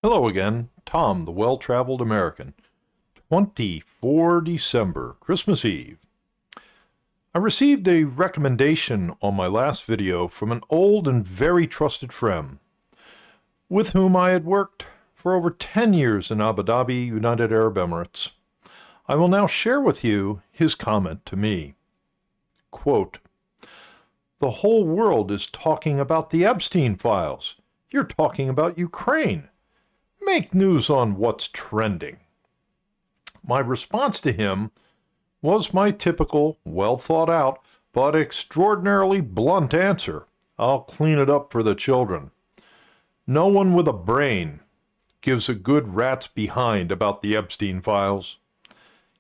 Hello again, Tom, the well-traveled American. 24 December, Christmas Eve. I received a recommendation on my last video from an old and very trusted friend, with whom I had worked for over 10 years in Abu Dhabi, United Arab Emirates. I will now share with you his comment to me. Quote, "The whole world is talking about the Epstein files. You're talking about Ukraine. Make news on what's trending." My response to him was my typical, well thought out, but extraordinarily blunt answer. I'll clean it up for the children. No one with a brain gives a good rat's behind about the Epstein files.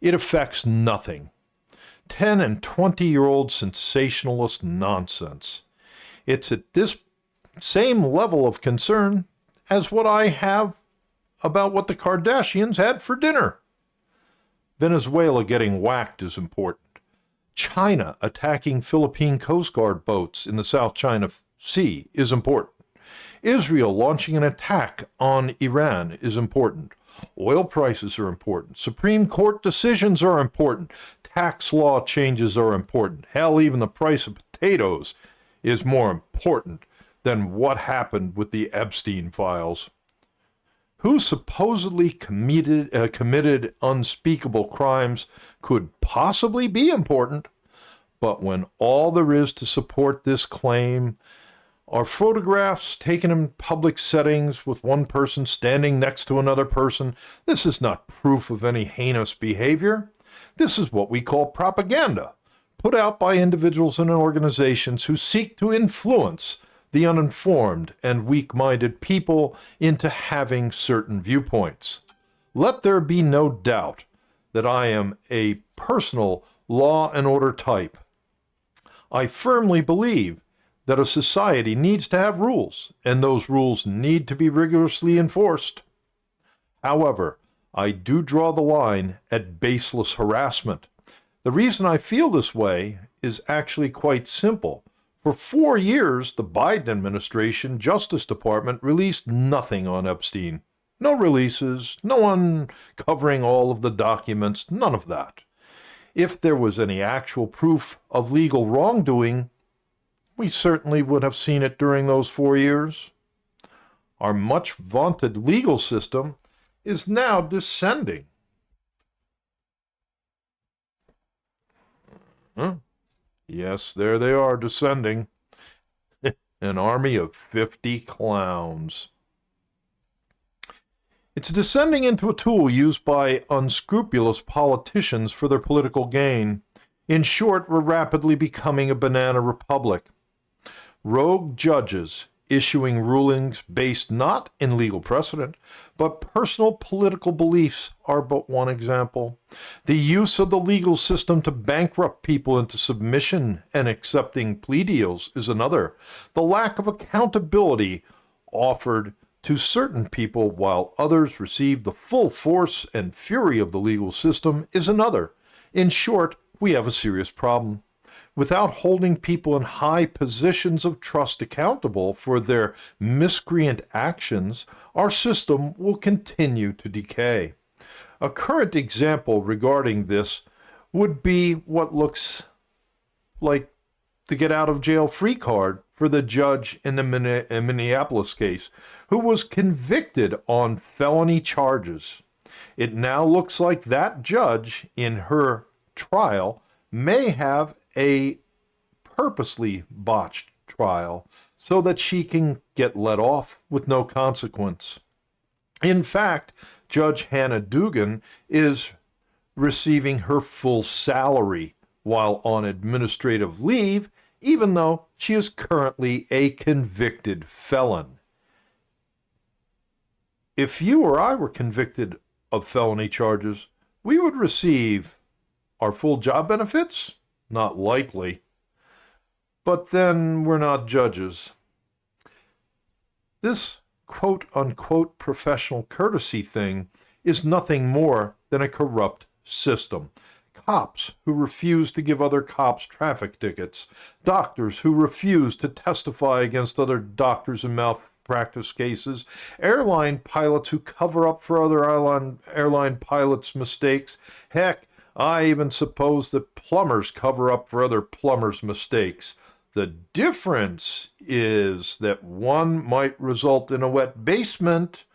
It affects nothing. 10 and 20-year-old sensationalist nonsense. It's at this same level of concern as what I have about what the Kardashians had for dinner. Venezuela getting whacked is important. China attacking Philippine Coast Guard boats in the South China Sea is important. Israel launching an attack on Iran is important. Oil prices are important. Supreme Court decisions are important. Tax law changes are important. Hell, even the price of potatoes is more important than what happened with the Epstein files. Who supposedly committed unspeakable crimes could possibly be important, but when all there is to support this claim are photographs taken in public settings with one person standing next to another person, this is not proof of any heinous behavior. This is what we call propaganda, put out by individuals and organizations who seek to influence the uninformed and weak-minded people into having certain viewpoints. Let there be no doubt that I am a personal law and order type. I firmly believe that a society needs to have rules, and those rules need to be rigorously enforced. However, I do draw the line at baseless harassment. The reason I feel this way is actually quite simple. For 4 years, the Biden administration Justice Department released nothing on Epstein. No releases, no uncovering all of the documents, none of that. If there was any actual proof of legal wrongdoing, we certainly would have seen it during those 4 years. Our much vaunted legal system is now descending. Huh? Yes, there they are, descending. An army of 50 clowns. It's descending into a tool used by unscrupulous politicians for their political gain. In short, we're rapidly becoming a banana republic. Rogue judges issuing rulings based not in legal precedent, but personal political beliefs are but one example. The use of the legal system to bankrupt people into submission and accepting plea deals is another. The lack of accountability offered to certain people while others receive the full force and fury of the legal system is another. In short, we have a serious problem. Without holding people in high positions of trust accountable for their miscreant actions, our system will continue to decay. A current example regarding this would be what looks like the get out of jail free card for the judge in the Minneapolis case, who was convicted on felony charges. It now looks like that judge in her trial may have a purposely botched trial so that she can get let off with no consequence. In fact, Judge Hannah Dugan is receiving her full salary while on administrative leave, even though she is currently a convicted felon. If you or I were convicted of felony charges, we would receive our full job benefits? Not likely. But then we're not judges. This quote-unquote professional courtesy thing is nothing more than a corrupt system. Cops who refuse to give other cops traffic tickets. Doctors who refuse to testify against other doctors in malpractice cases, airline pilots who cover up for other airline pilots' mistakes. Heck, I even suppose that plumbers cover up for other plumbers' mistakes. The difference is that one might result in a wet basement,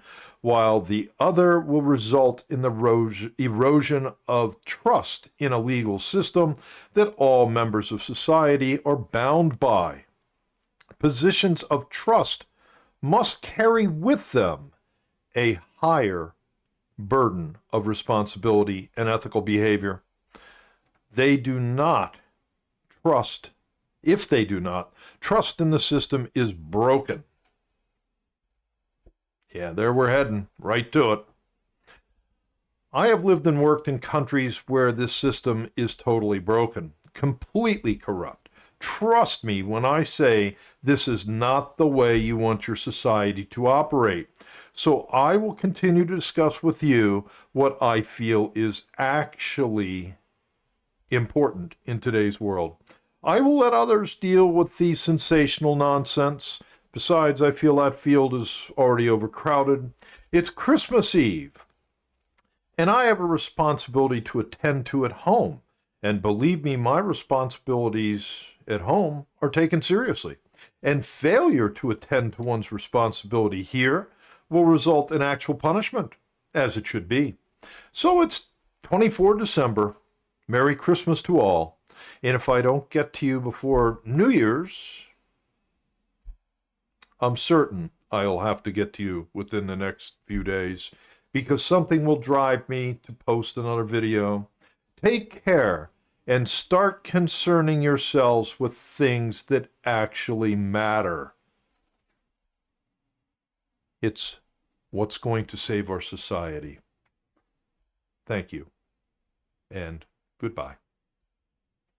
while the other will result in the erosion of trust in a legal system that all members of society are bound by. Positions of trust must carry with them a higher burden of responsibility and ethical behavior. They do not trust. If they do not, trust in the system is broken. Yeah, there we're heading, right to it. I have lived and worked in countries where this system is totally broken, completely corrupt. Trust me when I say this is not the way you want your society to operate. So I will continue to discuss with you what I feel is actually important in today's world. I will let others deal with the sensational nonsense. Besides, I feel that field is already overcrowded. It's Christmas Eve, and I have a responsibility to attend to at home. And believe me, my responsibilities at home are taken seriously. And failure to attend to one's responsibility here will result in actual punishment, as it should be. So it's 24 December. Merry Christmas to all. And if I don't get to you before New Year's, I'm certain I'll have to get to you within the next few days because something will drive me to post another video. Take care and start concerning yourselves with things that actually matter. It's what's going to save our society. Thank you, and goodbye.